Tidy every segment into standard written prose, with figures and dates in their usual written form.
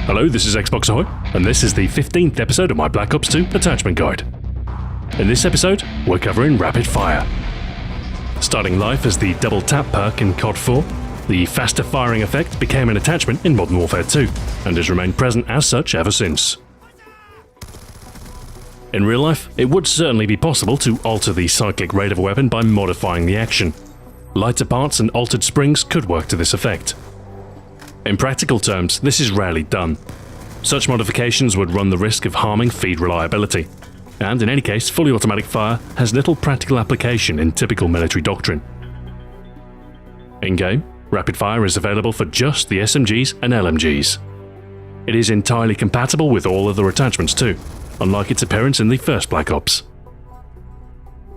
Hello, this is Xbox Ahoy, and this is the 15th episode of my Black Ops 2 attachment guide. In this episode, we're covering rapid fire. Starting life as the double tap perk in COD 4, the faster firing effect became an attachment in Modern Warfare 2, and has remained present as such ever since. In real life, it would certainly be possible to alter the cyclic rate of a weapon by modifying the action. Lighter parts and altered springs could work to this effect. In practical terms, this is rarely done. Such modifications would run the risk of harming feed reliability, and in any case, fully automatic fire has little practical application in typical military doctrine. In-game, rapid fire is available for just the SMGs and LMGs. It is entirely compatible with all other attachments too, unlike its appearance in the first Black Ops.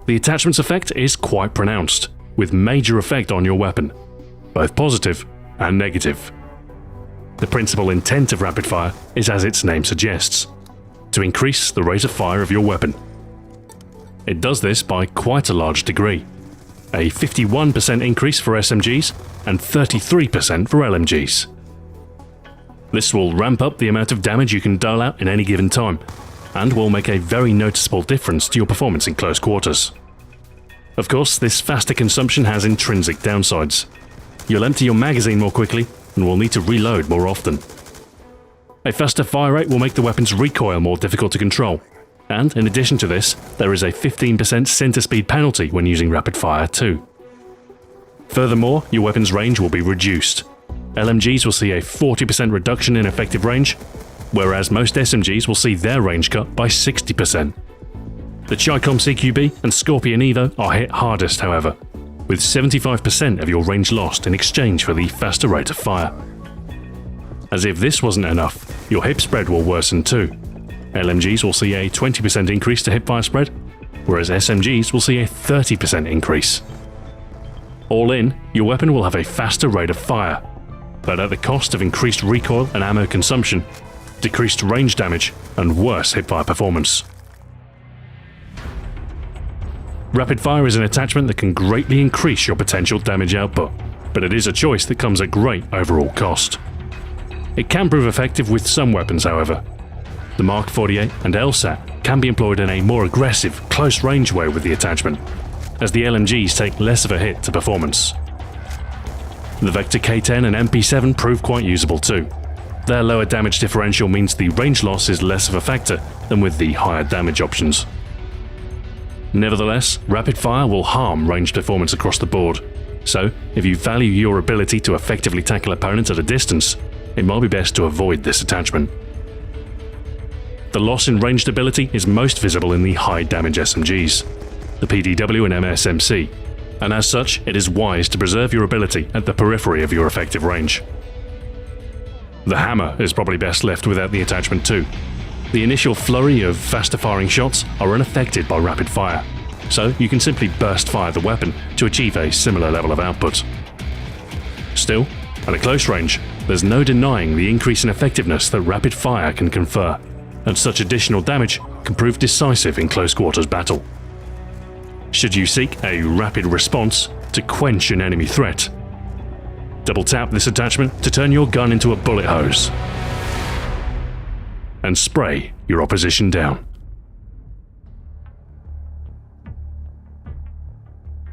The attachment's effect is quite pronounced, with major effect on your weapon, both positive and negative. The principal intent of rapid fire is as its name suggests, to increase the rate of fire of your weapon. It does this by quite a large degree, a 51% increase for SMGs and 33% for LMGs. This will ramp up the amount of damage you can dole out in any given time, and will make a very noticeable difference to your performance in close quarters. Of course, this faster consumption has intrinsic downsides. You'll empty your magazine more quickly, and will need to reload more often. A faster fire rate will make the weapon's recoil more difficult to control, and in addition to this, there is a 15% center speed penalty when using rapid fire too. Furthermore, your weapon's range will be reduced. LMGs will see a 40% reduction in effective range, whereas most SMGs will see their range cut by 60%. The Chicom CQB and Scorpion Evo are hit hardest, however, with 75% of your range lost in exchange for the faster rate of fire. As if this wasn't enough, your hip spread will worsen too. LMGs will see a 20% increase to hipfire spread, whereas SMGs will see a 30% increase. All in, your weapon will have a faster rate of fire, but at the cost of increased recoil and ammo consumption, decreased range damage, and worse hipfire performance. Rapid fire is an attachment that can greatly increase your potential damage output, but it is a choice that comes at great overall cost. It can prove effective with some weapons, however. The Mark 48 and LSAT can be employed in a more aggressive, close-range way with the attachment, as the LMGs take less of a hit to performance. The Vector K10 and MP7 prove quite usable too. Their lower damage differential means the range loss is less of a factor than with the higher damage options. Nevertheless, rapid fire will harm ranged performance across the board, so if you value your ability to effectively tackle opponents at a distance, it might be best to avoid this attachment. The loss in ranged ability is most visible in the high damage SMGs, the PDW and MSMC, and as such it is wise to preserve your ability at the periphery of your effective range. The hammer is probably best left without the attachment too. The initial flurry of faster firing shots are unaffected by rapid fire, so you can simply burst fire the weapon to achieve a similar level of output. Still, at a close range, there's no denying the increase in effectiveness that rapid fire can confer, and such additional damage can prove decisive in close quarters battle. Should you seek a rapid response to quench an enemy threat, double tap this attachment to turn your gun into a bullet hose and spray your opposition down.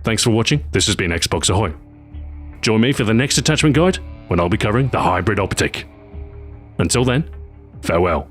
Thanks for watching, this has been Xbox Ahoy. Join me for the next attachment guide when I'll be covering the hybrid optic. Until then, farewell.